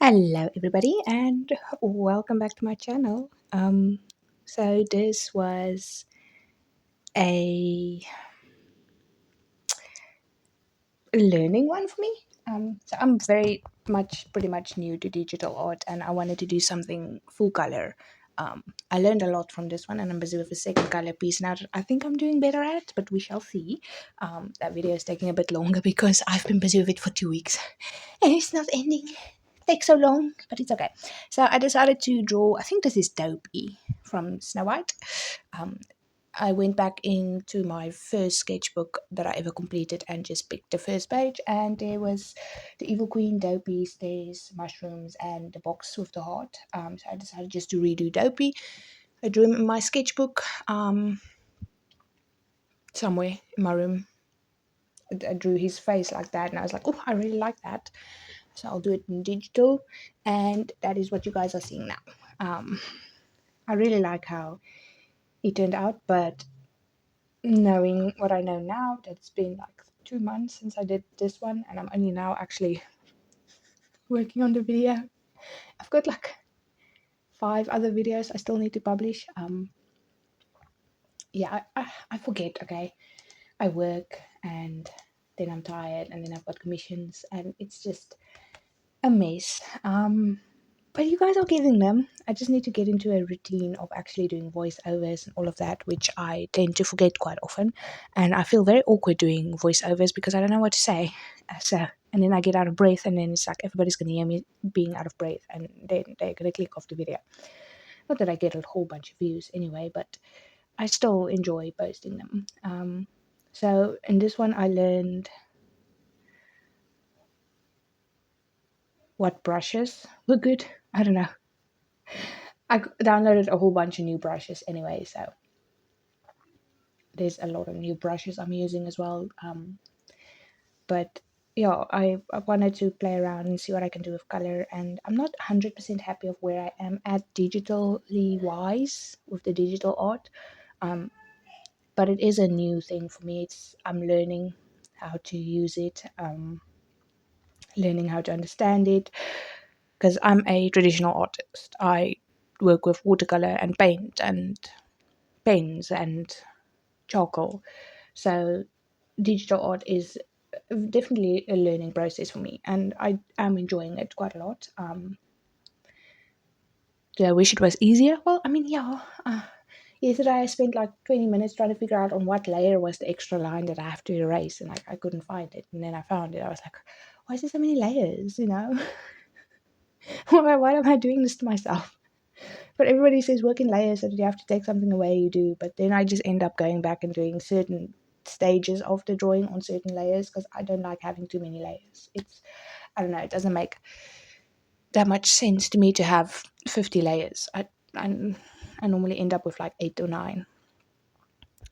Hello, everybody, and welcome back to my channel. So this was a learning one for me. So I'm pretty much new to digital art, and I wanted to do something full color. I learned a lot from this one, and I'm busy with a second color piece now that I think I'm doing better at, but we shall see. That video is taking a bit longer because I've been busy with it for 2 weeks, and it's not ending. Takes so long, but it's okay. So I decided to draw. I think this is Dopey from Snow White. Um, I went back into my first sketchbook that I ever completed and just picked the first page, and there was the Evil Queen, Dopey, stairs, mushrooms, and the box with the heart. So I decided just to redo Dopey. I drew him in my sketchbook somewhere in my room. I drew his face like that, and I was like, oh, I really like that. So I'll do it in digital, and that is what you guys are seeing now. I really like how it turned out, but knowing what I know now, that it's been like 2 months since I did this one, and I'm only now actually working on the video. I've got like 5 other videos I still need to publish. Yeah, I forget. Okay, I work and then I'm tired, and then I've got commissions, and it's just a mess. But you guys are getting them. I just need to get into a routine of actually doing voiceovers and all of that, which I tend to forget quite often. And I feel very awkward doing voiceovers because I don't know what to say. And then I get out of breath, and then it's like everybody's going to hear me being out of breath, and then they're going to click off the video. Not that I get a whole bunch of views anyway, but I still enjoy posting them. So in this one, I learned what brushes were good. I don't know. I downloaded a whole bunch of new brushes anyway, so there's a lot of new brushes I'm using as well. But yeah, I wanted to play around and see what I can do with color, and I'm not 100% happy of where I am at digitally wise with the digital art. But it is a new thing for me. I'm learning how to use it, learning how to understand it, because I'm a traditional artist. I work with watercolor and paint and pens and charcoal. So digital art is definitely a learning process for me, and I am enjoying it quite a lot. Do I wish it was easier? Well, I mean, yeah. Yesterday I spent like 20 minutes trying to figure out on what layer was the extra line that I have to erase, and I couldn't find it. And then I found it. I was like, why is there so many layers? Why am I doing this to myself? But everybody says work in layers, so that you have to take something away, you do. But then I just end up going back and doing certain stages of the drawing on certain layers because I don't like having too many layers. I don't know, it doesn't make that much sense to me to have 50 layers. I normally end up with like 8 or 9.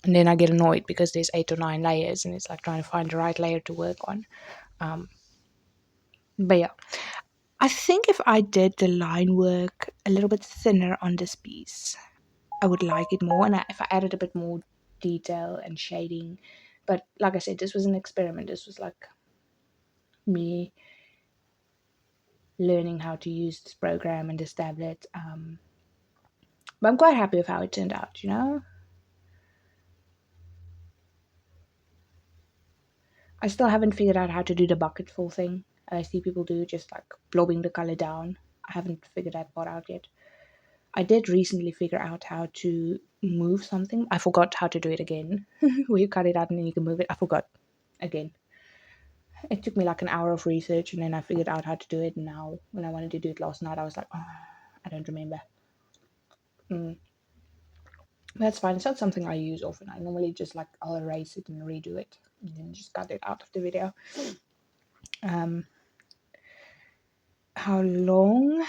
And then I get annoyed because there's 8 or 9 layers, and it's like trying to find the right layer to work on. But yeah, I think if I did the line work a little bit thinner on this piece, I would like it more, and if I added a bit more detail and shading. But like I said, this was an experiment. This was like me learning how to use this program and this tablet. But I'm quite happy with how it turned out. I still haven't figured out how to do the bucketful thing. I see people do, just like blobbing the color down. I haven't figured that part out yet. I did recently figure out how to move something. I forgot how to do it again. Where you cut it out and then you can move it. I forgot again. It took me like an hour of research, and then I figured out how to do it. And now, when I wanted to do it last night, I was like, oh, I don't remember. That's fine. It's not something I use often. I normally just like I'll erase it and redo it, and then just cut it out of the video. How long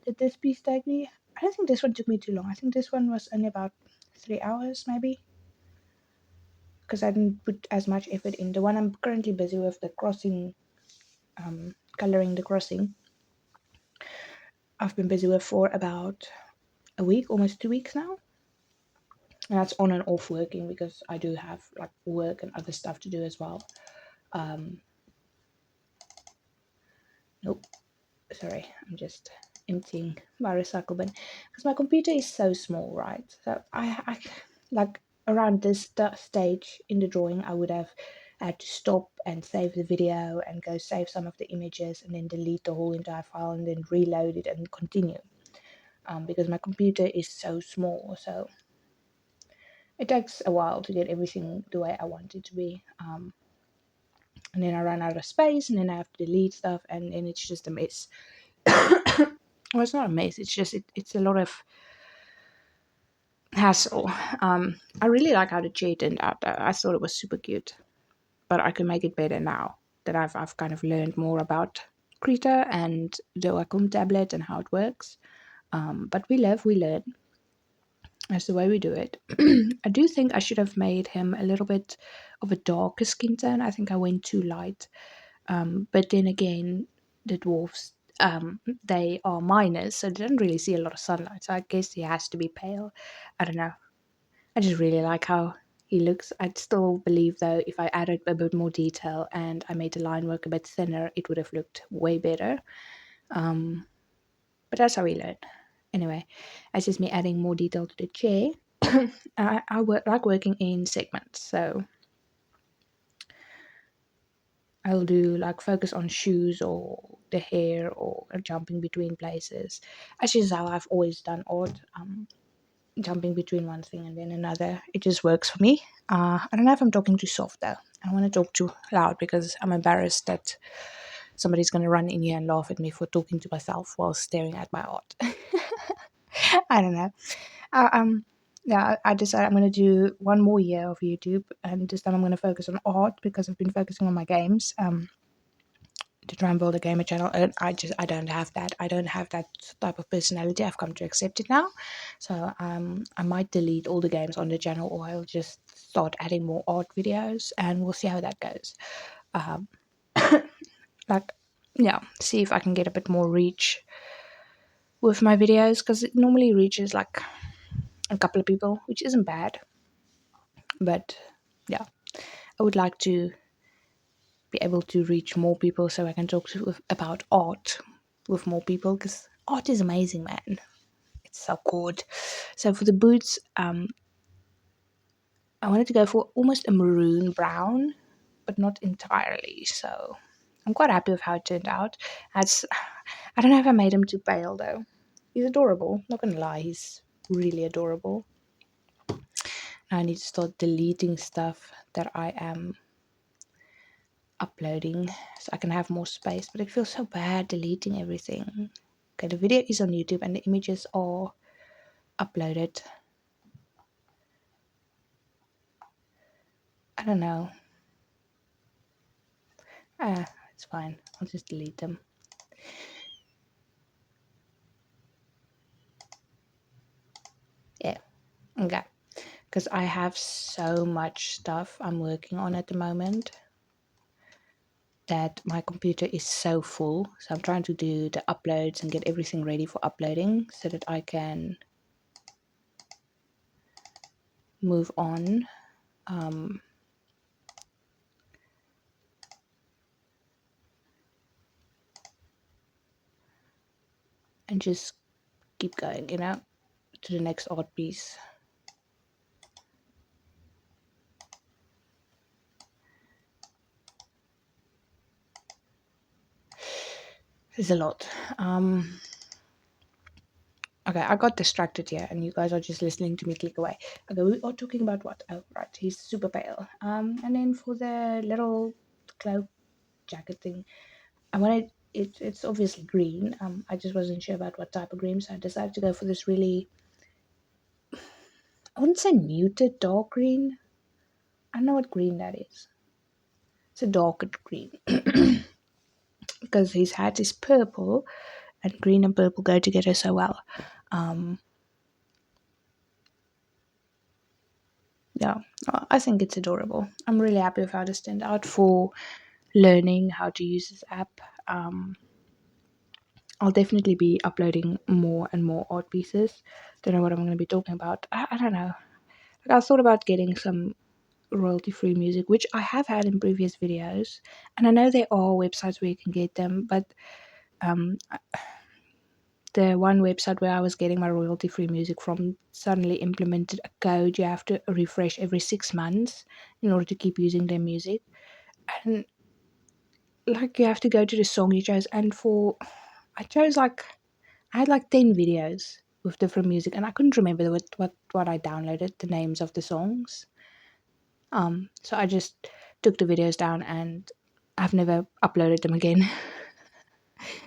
did this piece take me? I don't think this one took me too long. I think this one was only about 3 hours, maybe, because I didn't put as much effort in. The one I'm currently busy with, the crossing, coloring the crossing, I've been busy with for about a week, almost 2 weeks now. And that's on and off working because I do have like work and other stuff to do as well. Nope. sorry, I'm just emptying my recycle bin because my computer is so small, right? So I like around this stage in the drawing, I would have had to stop and save the video and go save some of the images and then delete the whole entire file and then reload it and continue. Because my computer is so small, so it takes a while to get everything the way I want it to be. And then I run out of space, and then I have to delete stuff, and then it's just a mess. Well, it's not a mess. It's just it's a lot of hassle. I really like how the chair turned out. Though. I thought it was super cute, but I can make it better now that I've kind of learned more about Krita and the Wacom tablet and how it works. But we live, we learn. That's the way we do it. I do think I should have made him a little bit of a darker skin tone. I think I went too light. But then again, the dwarfs, they are miners, so they don't really see a lot of sunlight. So I guess he has to be pale. I don't know. I just really like how he looks. I'd still believe, though, if I added a bit more detail and I made the line work a bit thinner, it would have looked way better. But that's how we learn. Anyway, it's just me adding more detail to the chair. I like working in segments, so I'll do like focus on shoes or the hair or jumping between places. Actually, is how I've always done art. Jumping between one thing and then another. It just works for me. I don't know if I'm talking too soft though. I don't want to talk too loud because I'm embarrassed that somebody's going to run in here and laugh at me for talking to myself while staring at my art. I don't know. Uh, um, yeah, I decided I'm going to do one more year of YouTube, and this time I'm going to focus on art because I've been focusing on my games. To try and build a gamer channel, and I don't have that. I don't have that type of personality. I've come to accept it now. So I might delete all the games on the channel, or I'll just start adding more art videos, and we'll see how that goes. Um, like, yeah, see if I can get a bit more reach with my videos because it normally reaches like a couple of people, which isn't bad. But yeah, I would like to be able to reach more people so I can talk about art with more people because art is amazing, man. It's so good. So for the boots, I wanted to go for almost a maroon brown, but not entirely. So I'm quite happy with how it turned out. That's, I don't know if I made him too pale though. He's adorable. Not gonna lie, he's really adorable. I need to start deleting stuff that I am uploading so I can have more space. But it feels so bad deleting everything. Okay, the video is on YouTube and the images are uploaded. I don't know. It's fine. I'll just delete them. Yeah, okay. Because I have so much stuff I'm working on at the moment that my computer is so full. So I'm trying to do the uploads and get everything ready for uploading so that I can move on. And just keep going, to the next art piece. There's a lot. Okay, I got distracted here, and you guys are just listening to me click away. Okay, we are talking about what? Oh, right, he's super pale. And then for the little cloak jacket thing, I wanted it. It's obviously green. I just wasn't sure about what type of green, so I decided to go for this really. I wouldn't say muted dark green. I don't know what green that is. It's a darker green because his hat is purple, and green and purple go together so well. Yeah, I think it's adorable. I'm really happy with how this turned out for learning how to use this app. I'll definitely be uploading more and more art pieces. Don't know what I'm going to be talking about. I don't know. Like I thought about getting some royalty free music, which I have had in previous videos, and I know there are websites where you can get them, but the one website where I was getting my royalty free music from suddenly implemented a code you have to refresh every 6 months in order to keep using their music. And like you have to go to the song you chose, and for I chose like I had like 10 videos with different music, and I couldn't remember what I downloaded, the names of the songs. So I just took the videos down and I've never uploaded them again.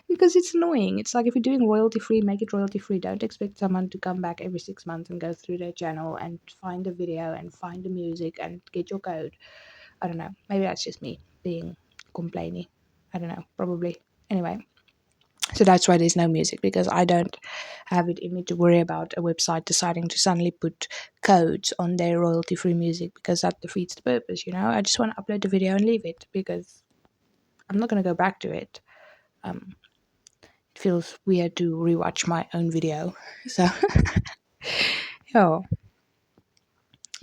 Because it's annoying. It's like if you're doing royalty free, make it royalty free. Don't expect someone to come back every 6 months and go through their channel and find the video and find the music and get your code. I don't know. Maybe that's just me being complainy. I don't know. Probably. Anyway, so that's why there's no music, because I don't have it in me to worry about a website deciding to suddenly put codes on their royalty free music, because that defeats the purpose, you know? I just want to upload the video and leave it, because I'm not going to go back to it. It feels weird to rewatch my own video. So, yeah,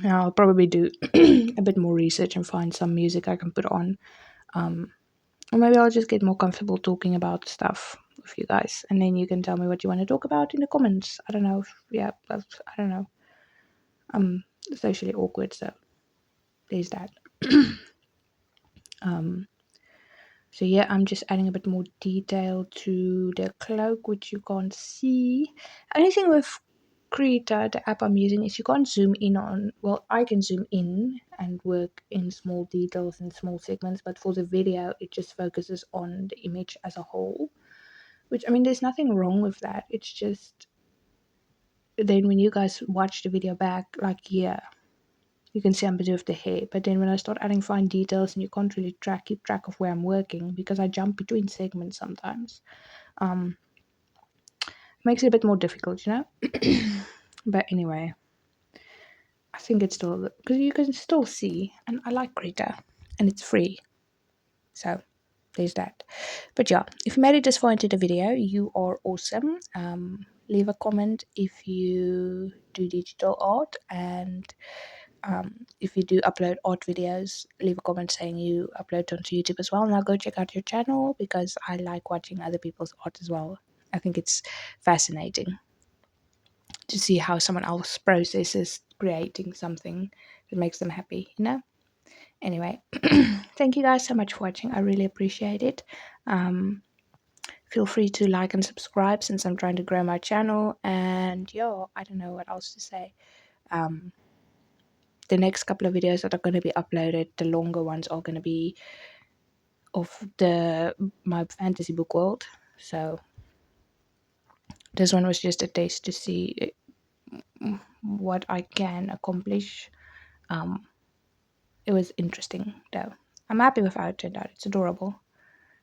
I'll probably do a bit more research and find some music I can put on. Or maybe I'll just get more comfortable talking about stuff with you guys, and then you can tell me what you want to talk about in the comments. I don't know. Yeah, I don't know. I'm socially awkward, so there's that. Um, so yeah, I'm just adding a bit more detail to the cloak, which you can't see. Anything with Krita, the app I'm using, is you can't zoom in on. Well, I can zoom in and work in small details and small segments, but for the video, it just focuses on the image as a whole. Which, I mean, there's nothing wrong with that. It's just then when you guys watch the video back, like, yeah, you can see I'm busy with the hair. But then when I start adding fine details and you can't really keep track of where I'm working, because I jump between segments sometimes, makes it a bit more difficult, you know. But anyway, I think it's still, because you can still see, and I like Krita, and it's free, so there's that. But yeah, if you made it this far into the video, you are awesome. Leave a comment if you do digital art, and if you do upload art videos, leave a comment saying you upload onto YouTube as well. And I'll go check out your channel, because I like watching other people's art as well. I think it's fascinating to see how someone else processes creating something that makes them happy, you know? Anyway, thank you guys so much for watching. I really appreciate it. Feel free to like and subscribe, since I'm trying to grow my channel. And yeah, I don't know what else to say. The next couple of videos that are going to be uploaded, the longer ones, are going to be of my fantasy book world. So this one was just a taste to see what I can accomplish. It was interesting though. I'm happy with how it turned out. It's adorable.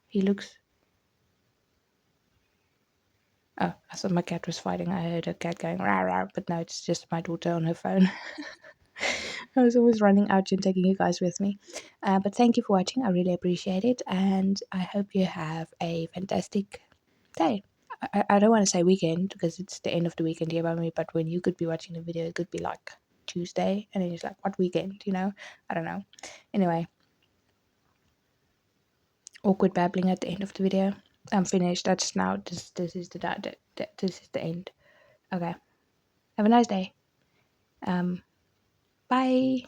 He looks. Oh, I thought my cat was fighting. I heard a cat going rah rah, but no, it's just my daughter on her phone. I was always running out and taking you guys with me. But thank you for watching. I really appreciate it. And I hope you have a fantastic day. I don't want to say weekend, because it's the end of the weekend here by me. But when you could be watching the video, it could be like Tuesday. And then it's like, what weekend? You know? I don't know. Anyway, awkward babbling at the end of the video. I'm finished. That's now. This is this is the end. Okay. Have a nice day. Bye.